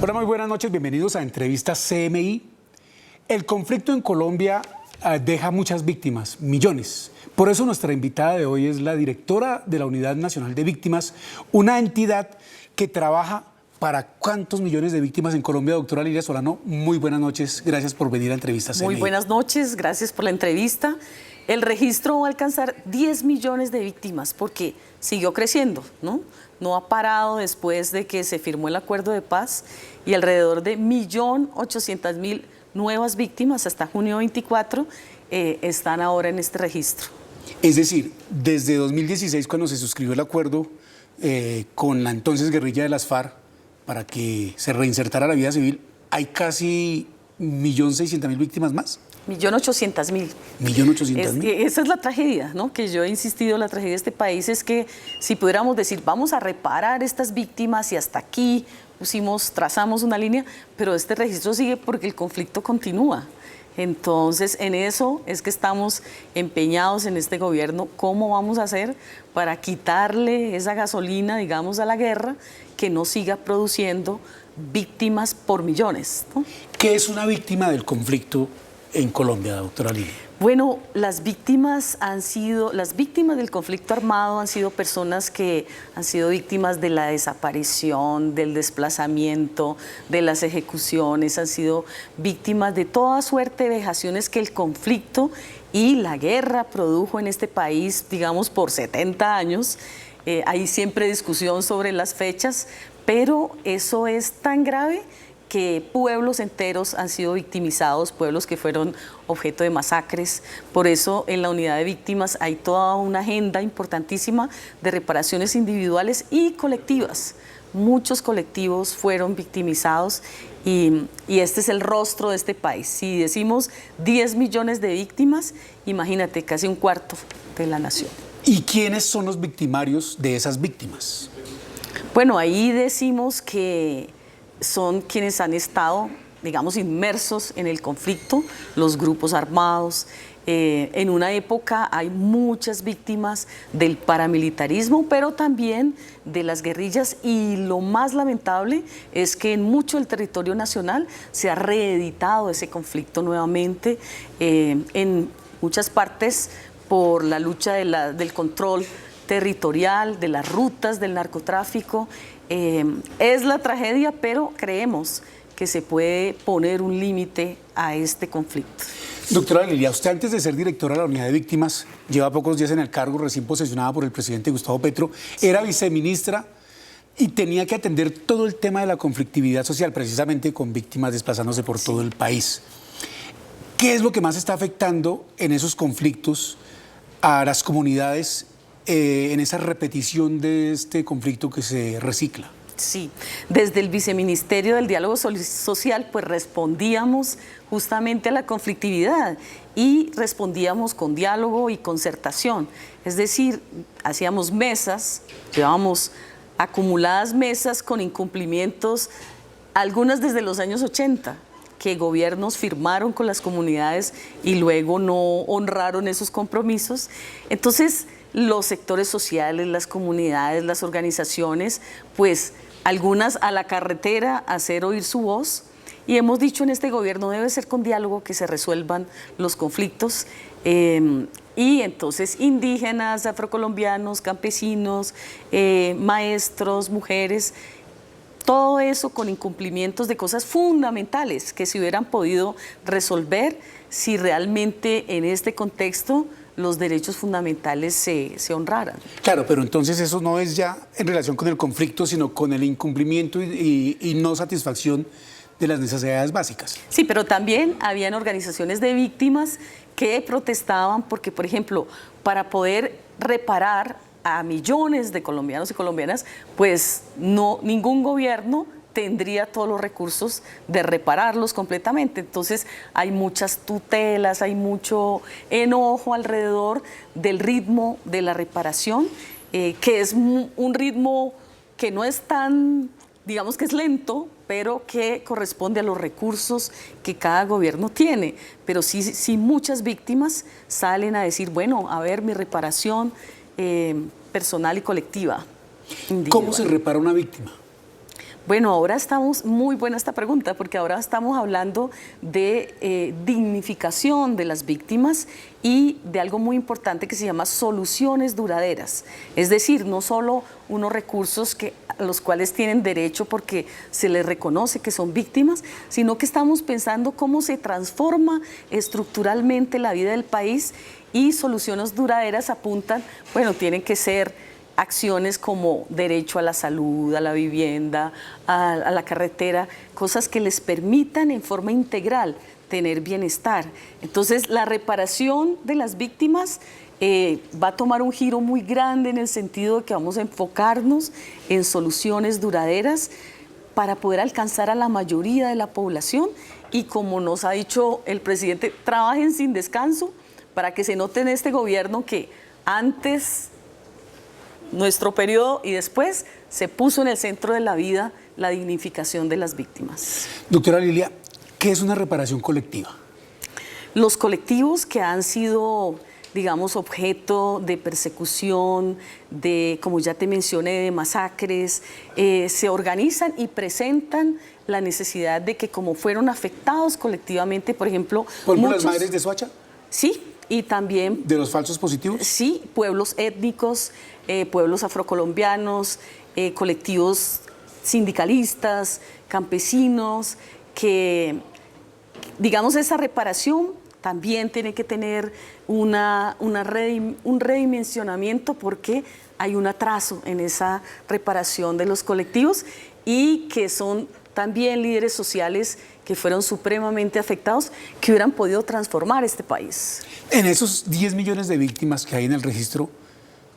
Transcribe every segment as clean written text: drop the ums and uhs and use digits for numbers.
Hola, muy buenas noches, bienvenidos a Entrevistas CMI. El conflicto en Colombia deja muchas víctimas, millones. Por eso nuestra invitada de hoy es la directora de la Unidad Nacional de Víctimas, una entidad que trabaja para cuántos millones de víctimas en Colombia. Doctora Lilia Solano, muy buenas noches, gracias por venir a Entrevistas CMI. Muy buenas noches, gracias por la entrevista. El registro va a alcanzar 10 millones de víctimas porque siguió creciendo, ¿no? No ha parado después de que se firmó el acuerdo de paz y alrededor de 1.800.000 nuevas víctimas hasta junio 24 están ahora en este registro. Es decir, desde 2016, cuando se suscribió el acuerdo con la entonces guerrilla de las FARC para que se reinsertara la vida civil, hay casi 1.600.000 víctimas más. 1.800.000. 1.800.000. Esa es la tragedia, ¿no? Que yo he insistido, la tragedia de este país es que si pudiéramos decir, vamos a reparar estas víctimas y hasta aquí trazamos una línea, pero este registro sigue porque el conflicto continúa. Entonces, en eso es que estamos empeñados en este gobierno, cómo vamos a hacer para quitarle esa gasolina, digamos, a la guerra, que no siga produciendo víctimas por millones, ¿no? ¿Qué es una víctima del conflicto en Colombia, doctora Lilia? Bueno, las víctimas del conflicto armado han sido personas que han sido víctimas de la desaparición, del desplazamiento, de las ejecuciones, han sido víctimas de toda suerte de vejaciones que el conflicto y la guerra produjo en este país, digamos, por 70 años. Hay siempre discusión sobre las fechas, pero eso es tan grave que pueblos enteros han sido victimizados, pueblos que fueron objeto de masacres. Por eso en la unidad de víctimas hay toda una agenda importantísima de reparaciones individuales y colectivas. Muchos colectivos fueron victimizados y este es el rostro de este país. Si decimos 10 millones de víctimas, imagínate, casi un cuarto de la nación. ¿Y quiénes son los victimarios de esas víctimas? Bueno, ahí decimos que son quienes han estado, digamos, inmersos en el conflicto, los grupos armados. En una época hay muchas víctimas del paramilitarismo, pero también de las guerrillas, y lo más lamentable es que en mucho del territorio nacional se ha reeditado ese conflicto nuevamente, en muchas partes por la lucha del control territorial, de las rutas del narcotráfico. Es la tragedia, pero creemos que se puede poner un límite a este conflicto. Doctora Lilia, usted antes de ser directora de la Unidad de Víctimas, lleva pocos días en el cargo, recién posesionada por el presidente Gustavo Petro, era viceministra y tenía que atender todo el tema de la conflictividad social, precisamente con víctimas desplazándose por todo el país. ¿Qué es lo que más está afectando en esos conflictos a las comunidades, en esa repetición de este conflicto que se recicla? Sí, desde el Viceministerio del Diálogo Social pues respondíamos justamente a la conflictividad y respondíamos con diálogo y concertación. Es decir, hacíamos mesas, llevábamos acumuladas mesas con incumplimientos, algunas desde los años 80, que gobiernos firmaron con las comunidades y luego no honraron esos compromisos. Entonces, los sectores sociales, las comunidades, las organizaciones, pues algunas a la carretera a hacer oír su voz, y hemos dicho en este gobierno debe ser con diálogo que se resuelvan los conflictos, y entonces indígenas, afrocolombianos, campesinos, maestros, mujeres, todo eso con incumplimientos de cosas fundamentales que se hubieran podido resolver si realmente en este contexto los derechos fundamentales se honraran. Claro, pero entonces eso no es ya en relación con el conflicto, sino con el incumplimiento y no satisfacción de las necesidades básicas. Sí, pero también habían organizaciones de víctimas que protestaban porque, por ejemplo, para poder reparar a millones de colombianos y colombianas, pues ningún gobierno tendría todos los recursos de repararlos completamente. Entonces hay muchas tutelas, hay mucho enojo alrededor del ritmo de la reparación, que es un ritmo que no es tan, digamos que es lento, pero que corresponde a los recursos que cada gobierno tiene. Pero sí muchas víctimas salen a decir, bueno, a ver, mi reparación personal y colectiva. ¿Cómo se repara una víctima? Bueno, ahora estamos, muy buena esta pregunta, porque ahora estamos hablando de dignificación de las víctimas y de algo muy importante que se llama soluciones duraderas. Es decir, no solo unos recursos a los cuales tienen derecho porque se les reconoce que son víctimas, sino que estamos pensando cómo se transforma estructuralmente la vida del país, y soluciones duraderas apuntan, bueno, tienen que ser acciones como derecho a la salud, a la vivienda, a la carretera, cosas que les permitan en forma integral tener bienestar. Entonces, la reparación de las víctimas va a tomar un giro muy grande en el sentido de que vamos a enfocarnos en soluciones duraderas para poder alcanzar a la mayoría de la población, y como nos ha dicho el presidente, trabajen sin descanso para que se note en este gobierno que antes, nuestro periodo y después, se puso en el centro de la vida la dignificación de las víctimas. Doctora Lilia, ¿qué es una reparación colectiva? Los colectivos que han sido, digamos, objeto de persecución, de, como ya te mencioné, de masacres, se organizan y presentan la necesidad de que, como fueron afectados colectivamente, por ejemplo, ¿Las madres de Soacha? Sí, y también... ¿De los falsos positivos? Sí, pueblos étnicos, pueblos afrocolombianos, colectivos sindicalistas, campesinos, que, digamos, esa reparación también tiene que tener un redimensionamiento, porque hay un atraso en esa reparación de los colectivos, y que son también líderes sociales que fueron supremamente afectados, que hubieran podido transformar este país. En esos 10 millones de víctimas que hay en el registro,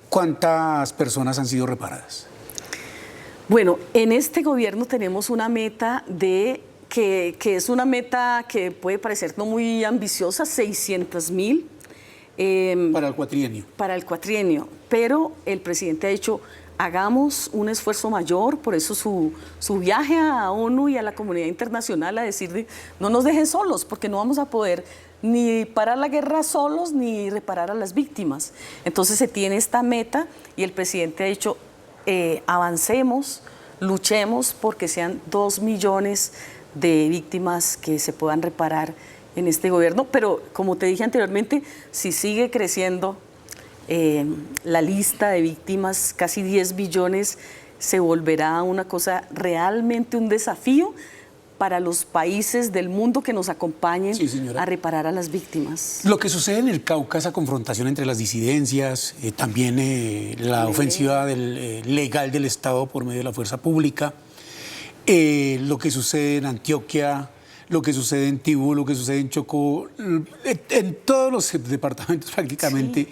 ¿cuántas personas han sido reparadas? Bueno, en este gobierno tenemos una meta que es una meta que puede parecer no muy ambiciosa, 600.000. Para el cuatrienio. Para el cuatrienio, pero el presidente ha dicho, hagamos un esfuerzo mayor, por eso su viaje a ONU y a la comunidad internacional a decir, no nos dejen solos, porque no vamos a poder ni parar la guerra solos, ni reparar a las víctimas. Entonces se tiene esta meta, y el presidente ha dicho, avancemos, luchemos porque sean 2 millones de víctimas que se puedan reparar en este gobierno. Pero como te dije anteriormente, si sigue creciendo la lista de víctimas, casi 10 billones, se volverá una cosa realmente un desafío para los países del mundo que nos acompañen a reparar a las víctimas. Lo que sucede en el Cauca, esa confrontación entre las disidencias, también la ofensiva legal del Estado por medio de la fuerza pública, lo que sucede en Antioquia, lo que sucede en Tibú, lo que sucede en Chocó, en todos los departamentos prácticamente. Sí.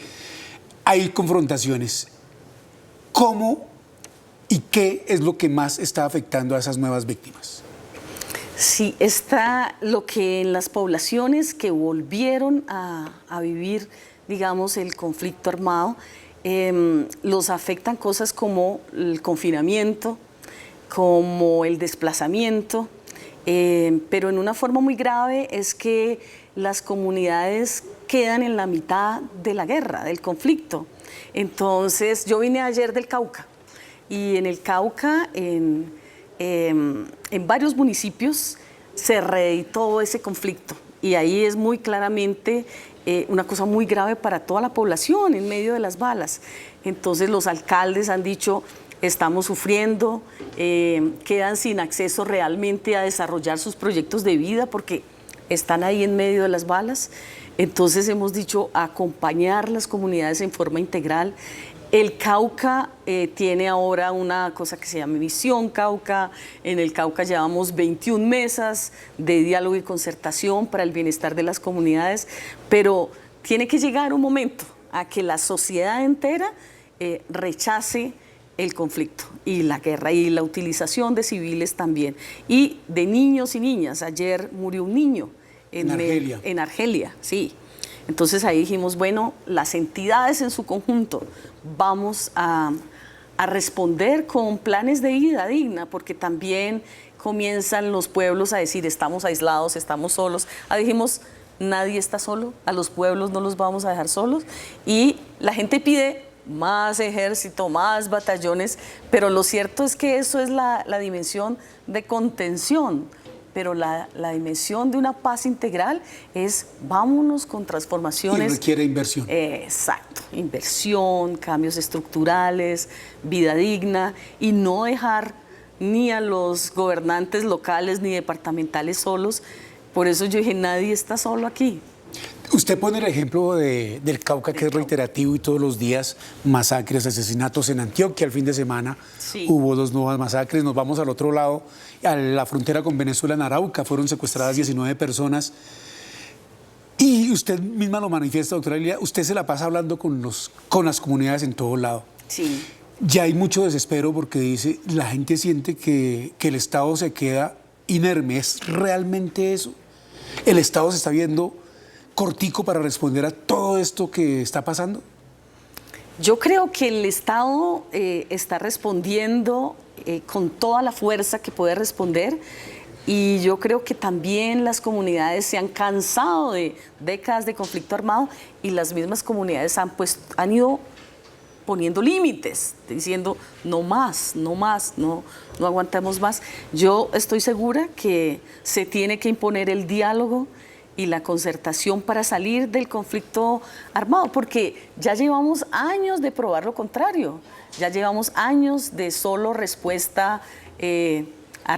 Hay confrontaciones. ¿Cómo y qué es lo que más está afectando a esas nuevas víctimas? Sí, está lo que en las poblaciones que volvieron a vivir, digamos, el conflicto armado, los afectan cosas como el confinamiento, como el desplazamiento, pero en una forma muy grave es que las comunidades quedan en la mitad de la guerra, del conflicto. Entonces, yo vine ayer del Cauca, y en el Cauca, en varios municipios, se reeditó ese conflicto, y ahí es muy claramente una cosa muy grave para toda la población en medio de las balas. Entonces, los alcaldes han dicho, estamos sufriendo, quedan sin acceso realmente a desarrollar sus proyectos de vida porque están ahí en medio de las balas. Entonces hemos dicho acompañar las comunidades en forma integral. El Cauca tiene ahora una cosa que se llama Misión Cauca. En el Cauca llevamos 21 mesas de diálogo y concertación para el bienestar de las comunidades, pero tiene que llegar un momento a que la sociedad entera rechace el conflicto y la guerra y la utilización de civiles también, y de niños y niñas. Ayer murió un niño en Argelia. En Argelia, sí. Entonces ahí dijimos, bueno, las entidades en su conjunto vamos a responder con planes de vida digna, porque también comienzan los pueblos a decir, estamos aislados, estamos solos. Dijimos, nadie está solo, a los pueblos no los vamos a dejar solos, y la gente pide más ejército, más batallones, pero lo cierto es que eso es la dimensión de contención, pero la dimensión de una paz integral es vámonos con transformaciones. Y requiere inversión. Exacto, inversión, cambios estructurales, vida digna y no dejar ni a los gobernantes locales ni departamentales solos. Por eso yo dije, nadie está solo aquí. Usted pone el ejemplo del Cauca, que es reiterativo y todos los días masacres, asesinatos en Antioquia. El fin de semana hubo 2 nuevas masacres. Nos vamos al otro lado, a la frontera con Venezuela, en Arauca. Fueron secuestradas 19 personas. Y usted misma lo manifiesta, doctora Lilia, usted se la pasa hablando con las comunidades en todo lado. Sí. Ya hay mucho desespero porque dice, la gente siente que el Estado se queda inerme. ¿Es realmente eso? ¿El Estado se está viendo cortico para responder a todo esto que está pasando? Yo creo que el Estado está respondiendo con toda la fuerza que puede responder y yo creo que también las comunidades se han cansado de décadas de conflicto armado y las mismas comunidades han ido poniendo límites, diciendo no más, no aguantamos más. Yo estoy segura que se tiene que imponer el diálogo y la concertación para salir del conflicto armado, porque ya llevamos años de probar lo contrario, ya llevamos años de solo respuesta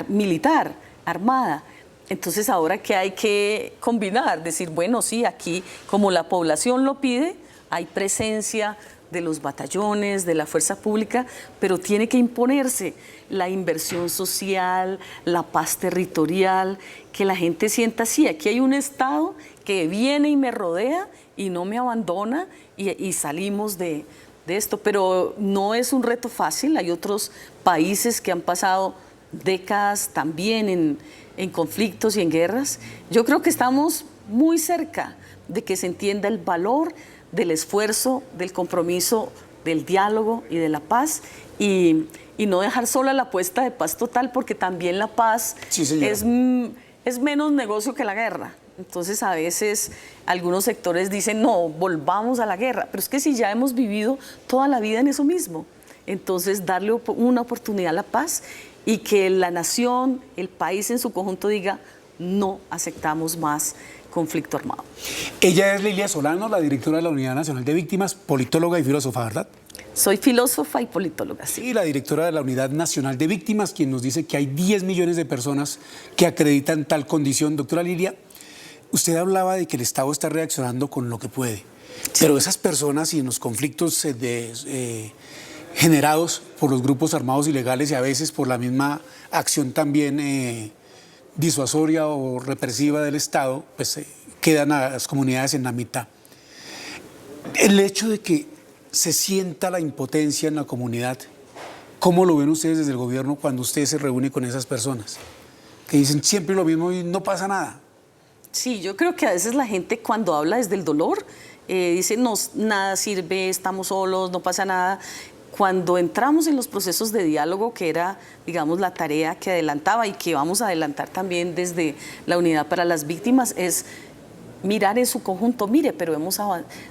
militar, armada. Entonces ahora que hay que combinar, decir, bueno, sí, aquí como la población lo pide, hay presencia de los batallones, de la fuerza pública, pero tiene que imponerse la inversión social, la paz territorial, que la gente sienta, sí, aquí hay un Estado que viene y me rodea y no me abandona y salimos de esto. Pero no es un reto fácil, hay otros países que han pasado décadas también en conflictos y en guerras. Yo creo que estamos muy cerca de que se entienda el valor del esfuerzo, del compromiso, del diálogo y de la paz y no dejar sola la apuesta de paz total, porque también la paz es menos negocio que la guerra. Entonces a veces algunos sectores dicen, no, volvamos a la guerra, pero es que si ya hemos vivido toda la vida en eso mismo, entonces darle una oportunidad a la paz y que la nación, el país en su conjunto diga, no aceptamos más conflicto armado. Ella es Lilia Solano, la directora de la Unidad Nacional de Víctimas, politóloga y filósofa, ¿verdad? Soy filósofa y politóloga, sí. Y la directora de la Unidad Nacional de Víctimas, quien nos dice que hay 10 millones de personas que acreditan tal condición. Doctora Lilia, usted hablaba de que el Estado está reaccionando con lo que puede, pero esas personas y en los conflictos generados por los grupos armados ilegales y a veces por la misma acción también disuasoria o represiva del Estado, pues quedan a las comunidades en la mitad. El hecho de que se sienta la impotencia en la comunidad, ¿cómo lo ven ustedes desde el gobierno cuando usted se reúne con esas personas? Que dicen siempre lo mismo y no pasa nada. Sí, yo creo que a veces la gente cuando habla desde el dolor, dice no, nada sirve, estamos solos, no pasa nada. Cuando entramos en los procesos de diálogo, que era, digamos, la tarea que adelantaba y que vamos a adelantar también desde la Unidad para las Víctimas, es mirar en su conjunto, mire, pero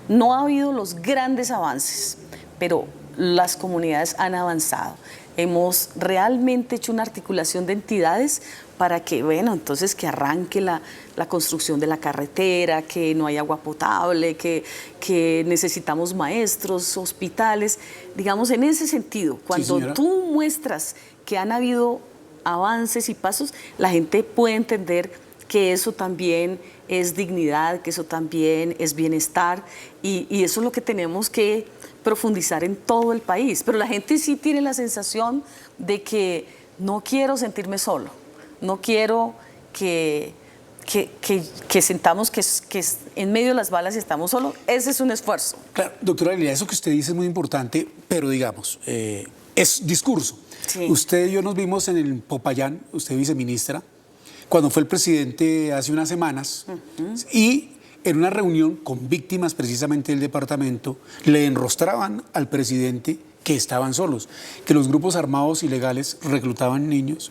no ha habido los grandes avances, pero las comunidades han avanzado. Hemos realmente hecho una articulación de entidades para que, bueno, entonces que arranque la construcción de la carretera, que no hay agua potable, que necesitamos maestros, hospitales. Digamos, en ese sentido, cuando tú muestras que han habido avances y pasos, la gente puede entender que eso también es dignidad, que eso también es bienestar y eso es lo que tenemos que profundizar en todo el país. Pero la gente sí tiene la sensación de que no quiero sentirme solo, no quiero que sentamos que en medio de las balas estamos solos. Ese es un esfuerzo. Claro, doctora Lilia, eso que usted dice es muy importante, pero digamos, es discurso. Sí. Usted y yo nos vimos en el Popayán, usted viceministra, cuando fue el presidente hace unas semanas, y en una reunión con víctimas precisamente del departamento, le enrostraban al presidente que estaban solos, que los grupos armados ilegales reclutaban niños,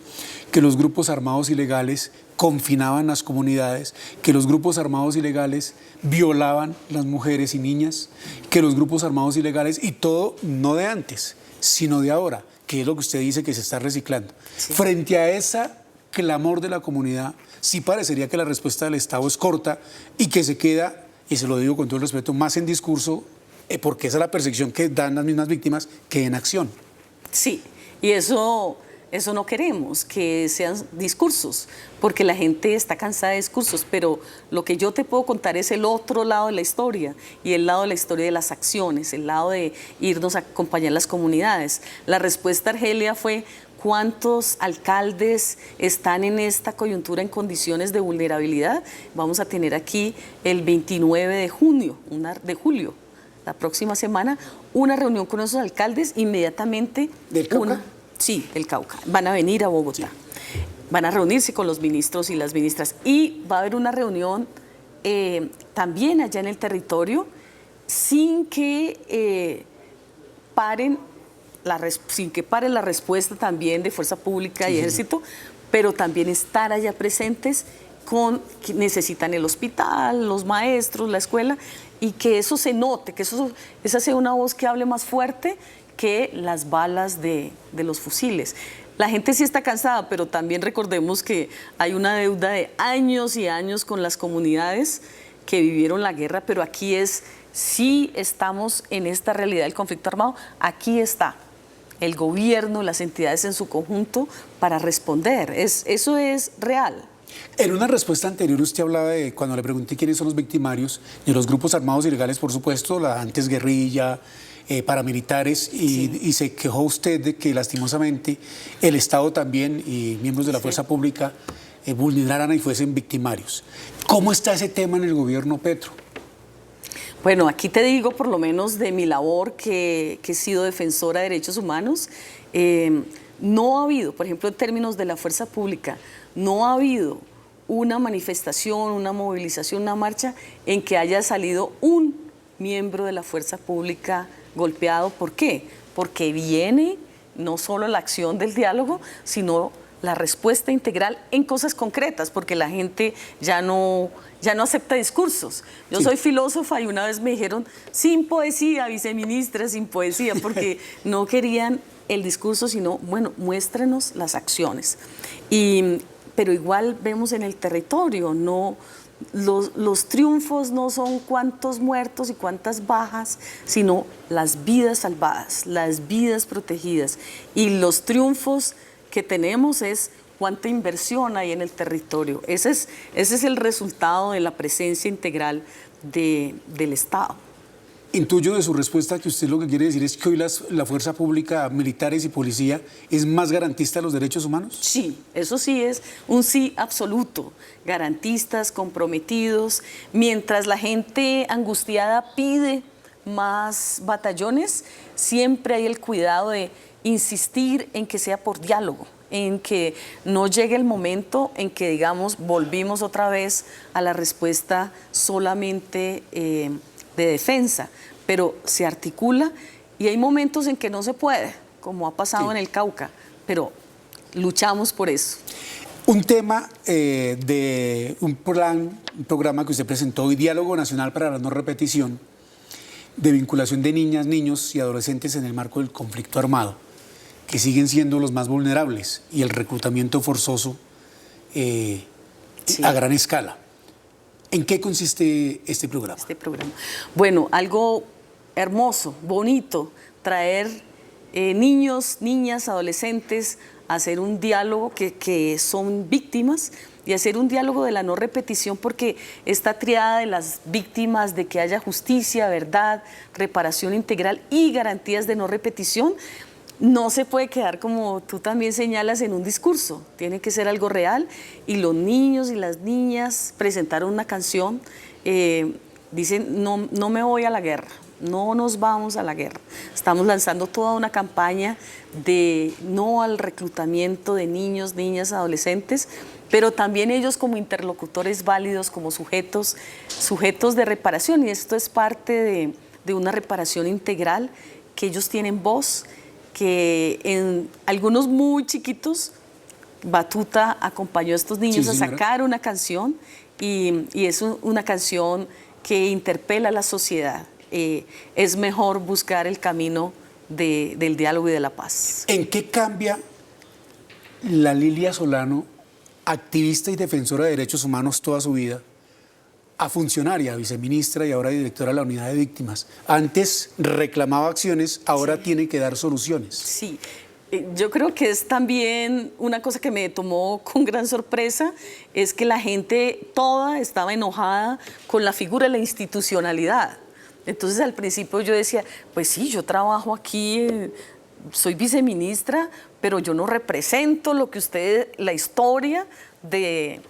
que los grupos armados ilegales confinaban las comunidades, que los grupos armados ilegales violaban las mujeres y niñas, que los grupos armados ilegales, y todo no de antes, sino de ahora, que es lo que usted dice que se está reciclando. Sí. Frente a ese clamor de la comunidad, sí parecería que la respuesta del Estado es corta y que se queda, y se lo digo con todo el respeto, más en discurso, porque esa es la percepción que dan las mismas víctimas, que en acción. Sí, y eso no queremos, que sean discursos, porque la gente está cansada de discursos, pero lo que yo te puedo contar es el otro lado de la historia, y el lado de la historia de las acciones, el lado de irnos a acompañar las comunidades. La respuesta, Argelia, fue: ¿cuántos alcaldes están en esta coyuntura en condiciones de vulnerabilidad? Vamos a tener aquí el 29 de julio, la próxima semana, una reunión con esos alcaldes inmediatamente. ¿Del Cauca? Sí, del Cauca. Van a venir a Bogotá. Sí. Van a reunirse con los ministros y las ministras. Y va a haber una reunión también allá en el territorio, sin que pare la respuesta también de Fuerza Pública y Ejército, pero también estar allá presentes que necesitan el hospital, los maestros, la escuela, y que eso se note, que esa sea una voz que hable más fuerte que las balas de los fusiles. La gente sí está cansada, pero también recordemos que hay una deuda de años y años con las comunidades que vivieron la guerra, pero aquí sí estamos en esta realidad del conflicto armado, aquí está el gobierno, las entidades en su conjunto para responder. Eso es real. En una respuesta anterior usted hablaba de, cuando le pregunté quiénes son los victimarios, de los grupos armados ilegales, por supuesto, la antes guerrilla, paramilitares, y se quejó usted de que lastimosamente el Estado también y miembros de la fuerza pública vulneraran y fuesen victimarios. ¿Cómo está ese tema en el gobierno Petro? Bueno, aquí te digo, por lo menos de mi labor, que he sido defensora de derechos humanos, no ha habido, por ejemplo, en términos de la fuerza pública, no ha habido una manifestación, una movilización, una marcha en que haya salido un miembro de la fuerza pública golpeado. ¿Por qué? Porque viene no solo la acción del diálogo, sino la respuesta integral en cosas concretas, porque la gente ya no acepta discursos. Yo soy filósofa y una vez me dijeron: sin poesía, viceministra, sin poesía, porque no querían el discurso, sino, bueno, muéstrenos las acciones. Pero igual vemos en el territorio, los triunfos no son cuántos muertos y cuántas bajas, sino las vidas salvadas, las vidas protegidas. Y los triunfos que tenemos es cuánta inversión hay en el territorio. Ese es el resultado de la presencia integral del Estado. Intuyo de su respuesta que usted lo que quiere decir es que hoy la fuerza pública, militares y policía, es más garantista de los derechos humanos. Sí, eso sí es un sí absoluto. Garantistas, comprometidos. Mientras la gente angustiada pide más batallones, siempre hay el cuidado de insistir en que sea por diálogo, en que no llegue el momento en que, digamos, volvimos otra vez a la respuesta solamente de defensa, pero se articula, y hay momentos en que no se puede, como ha pasado en el Cauca, pero luchamos por eso. Un tema de un programa que usted presentó hoy, Diálogo Nacional para la No Repetición, de vinculación de niñas, niños y adolescentes en el marco del conflicto armado, que siguen siendo los más vulnerables, y el reclutamiento forzoso a gran escala. ¿En qué consiste este programa? Bueno, algo hermoso, bonito, traer niños, niñas, adolescentes a hacer un diálogo que son víctimas, y hacer un diálogo de la no repetición, porque esta triada de las víctimas, de que haya justicia, verdad, reparación integral y garantías de no repetición, no se puede quedar, como tú también señalas, en un discurso. Tiene que ser algo real, y los niños y las niñas presentaron una canción, dicen: no me voy a la guerra, no nos vamos a la guerra. Estamos lanzando toda una campaña de no al reclutamiento de niños, niñas, adolescentes, pero también ellos como interlocutores válidos, como sujetos de reparación, y esto es parte de una reparación integral que ellos tienen voz, que en algunos muy chiquitos, Batuta acompañó a estos niños a sacar una canción y es una canción que interpela a la sociedad. Es mejor buscar el camino del diálogo y de la paz. ¿En qué cambia la Lilia Solano, activista y defensora de derechos humanos toda su vida, a funcionaria, viceministra y ahora directora de la Unidad de Víctimas? Antes reclamaba acciones, ahora tiene que dar soluciones. Sí, yo creo que es también una cosa que me tomó con gran sorpresa, es que la gente toda estaba enojada con la figura de la institucionalidad. Entonces al principio yo decía, pues sí, yo trabajo aquí, soy viceministra, pero yo no represento lo que la historia de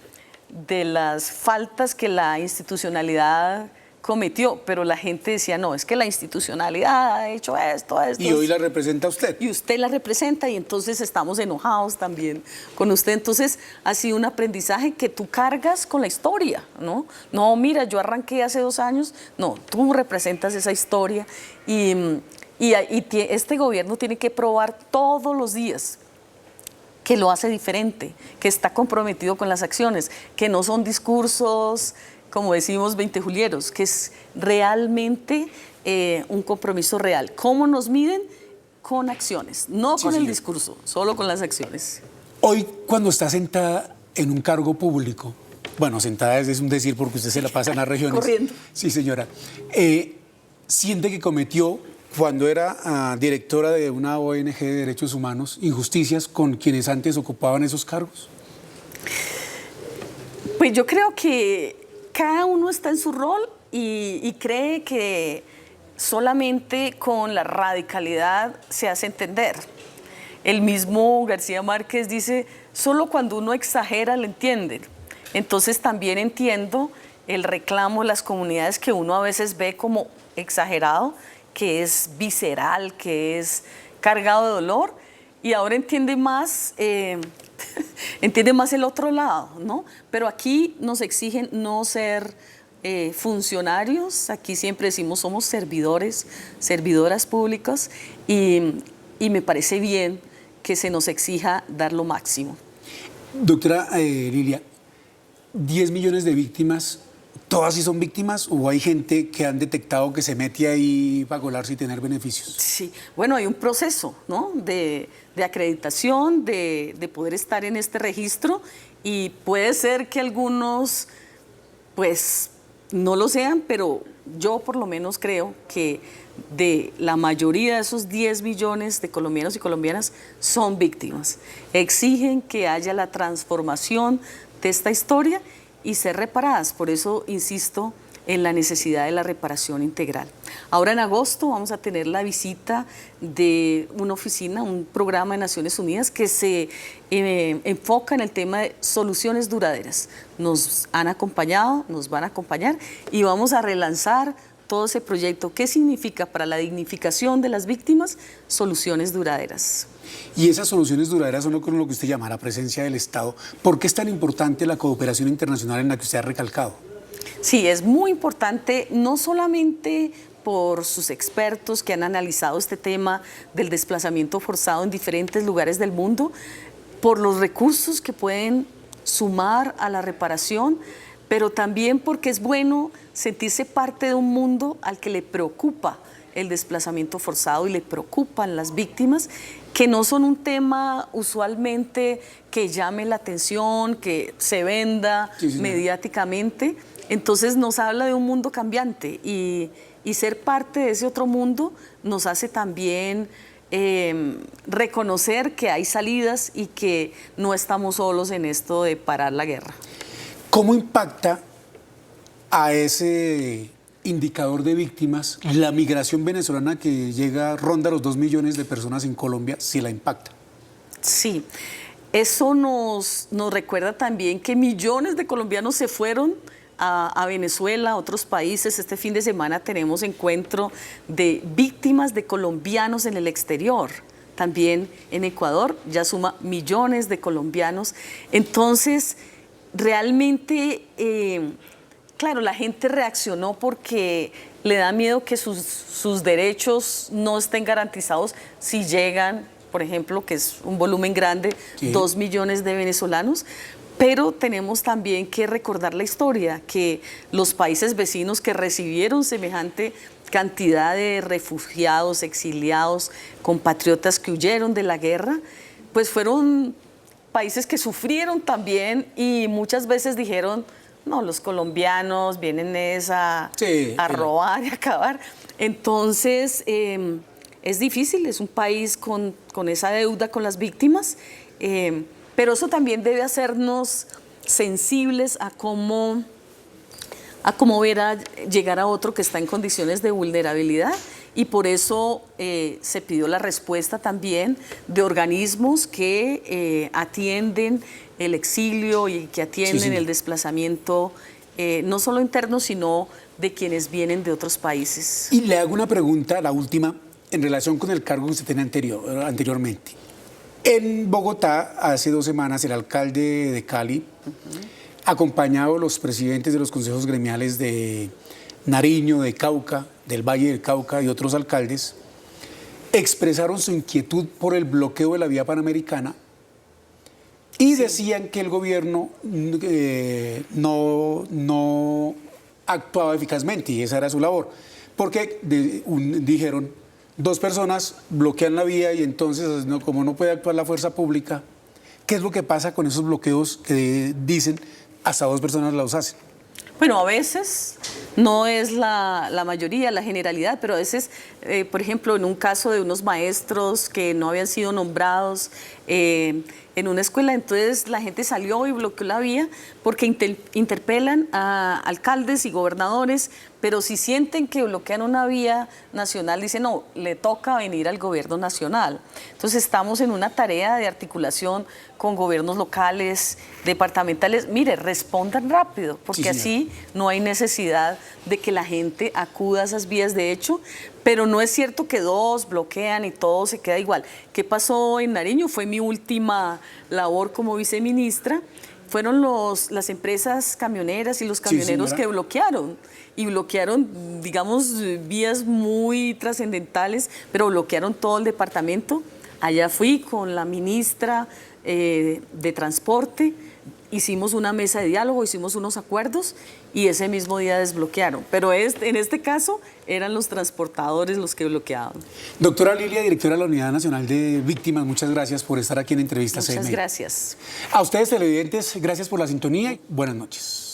las faltas que la institucionalidad cometió, pero la gente decía, no, es que la institucionalidad ha hecho esto. Y hoy la representa usted. Y usted la representa y entonces estamos enojados también con usted. Entonces ha sido un aprendizaje que tú cargas con la historia, ¿no? No, mira, yo arranqué hace 2 años, no, tú representas esa historia y este gobierno tiene que probar todos los días que lo hace diferente, que está comprometido con las acciones, que no son discursos, como decimos, 20 julieros, que es realmente un compromiso real. ¿Cómo nos miden? Con acciones, no con el discurso, solo con las acciones. Hoy, cuando está sentada en un cargo público, bueno, sentada es un decir porque usted se la pasa en las regiones. Corriendo. Sí, señora. ¿Siente que cometió, cuando era directora de una ONG de derechos humanos, injusticias con quienes antes ocupaban esos cargos? Pues yo creo que cada uno está en su rol y cree que solamente con la radicalidad se hace entender. El mismo García Márquez dice, solo cuando uno exagera le entienden. Entonces también entiendo el reclamo de las comunidades que uno a veces ve como exagerado, que es visceral, que es cargado de dolor, y ahora entiende más el otro lado, ¿no? Pero aquí nos exigen no ser funcionarios, aquí siempre decimos somos servidores, servidoras públicas, y me parece bien que se nos exija dar lo máximo. Doctora Lilia, 10 millones de víctimas, ¿todas sí son víctimas o hay gente que han detectado que se mete ahí para colarse y tener beneficios? Sí, bueno, hay un proceso, ¿no? de acreditación, de poder estar en este registro, y puede ser que algunos pues no lo sean, pero yo por lo menos creo que de la mayoría de esos 10 millones de colombianos y colombianas son víctimas. Exigen que haya la transformación de esta historia y ser reparadas. Por eso insisto en la necesidad de la reparación integral. Ahora en agosto vamos a tener la visita de una oficina, un programa de Naciones Unidas que se enfoca en el tema de soluciones duraderas. Nos han acompañado, nos van a acompañar y vamos a relanzar todo ese proyecto. ¿Qué significa para la dignificación de las víctimas? Soluciones duraderas. Y esas soluciones duraderas son con lo que usted llama la presencia del Estado. ¿Por qué es tan importante la cooperación internacional en la que usted ha recalcado? Sí, es muy importante, no solamente por sus expertos que han analizado este tema del desplazamiento forzado en diferentes lugares del mundo, por los recursos que pueden sumar a la reparación, pero también porque es bueno sentirse parte de un mundo al que le preocupa el desplazamiento forzado y le preocupan las víctimas, que no son un tema usualmente que llame la atención, que se venda mediáticamente. Entonces nos habla de un mundo cambiante y ser parte de ese otro mundo nos hace también reconocer que hay salidas y que no estamos solos en esto de parar la guerra. ¿Cómo impacta a ese indicador de víctimas la migración venezolana que ronda los 2 millones de personas en Colombia, si la impacta? Sí, eso nos recuerda también que millones de colombianos se fueron a Venezuela, a otros países. Este fin de semana tenemos encuentro de víctimas de colombianos en el exterior. También en Ecuador ya suma millones de colombianos. Entonces, realmente, claro, la gente reaccionó porque le da miedo que sus derechos no estén garantizados si llegan, por ejemplo, que es un volumen grande, Sí. 2 millones de venezolanos. Pero tenemos también que recordar la historia, que los países vecinos que recibieron semejante cantidad de refugiados, exiliados, compatriotas que huyeron de la guerra, pues fueron países que sufrieron también y muchas veces dijeron, no, los colombianos vienen Sí, a robar y a acabar. Entonces, es difícil, es un país con esa deuda con las víctimas, pero eso también debe hacernos sensibles a cómo llegar a otro que está en condiciones de vulnerabilidad, y por eso se pidió la respuesta también de organismos que atienden el exilio y que atienden Sí. el desplazamiento, no solo interno, sino de quienes vienen de otros países. Y le hago una pregunta, la última, en relación con el cargo que usted tenía anteriormente. En Bogotá, hace 2 semanas, el alcalde de Cali, acompañado de los presidentes de los consejos gremiales de Nariño, de Cauca, del Valle del Cauca y otros alcaldes, expresaron su inquietud por el bloqueo de la vía panamericana y decían que el gobierno no actuaba eficazmente, y esa era su labor, porque dijeron, 2 personas bloquean la vía y entonces, como no puede actuar la fuerza pública, ¿qué es lo que pasa con esos bloqueos que dicen hasta 2 personas los hacen? Bueno, a veces no es la mayoría, la generalidad, pero a veces, por ejemplo, en un caso de unos maestros que no habían sido nombrados en una escuela, entonces la gente salió y bloqueó la vía porque interpelan a alcaldes y gobernadores, pero si sienten que bloquean una vía nacional, dicen, no, le toca venir al gobierno nacional. Entonces estamos en una tarea de articulación con gobiernos locales, departamentales. Mire, respondan rápido, porque Sí, así no hay necesidad de que la gente acuda a esas vías de hecho, pero no es cierto que 2 bloquean y todo se queda igual. ¿Qué pasó en Nariño? Fue mi última labor como viceministra. Fueron las empresas camioneras y los camioneros señora. que bloquearon. Y bloquearon, digamos, vías muy trascendentales, pero bloquearon todo el departamento. Allá fui con la ministra de Transporte, hicimos una mesa de diálogo, hicimos unos acuerdos y ese mismo día desbloquearon. Pero en este caso eran los transportadores los que bloqueaban. Doctora Lilia, directora de la Unidad Nacional de Víctimas, muchas gracias por estar aquí en Entrevistas Muchas CMI. gracias. A ustedes televidentes, gracias por la sintonía y buenas noches.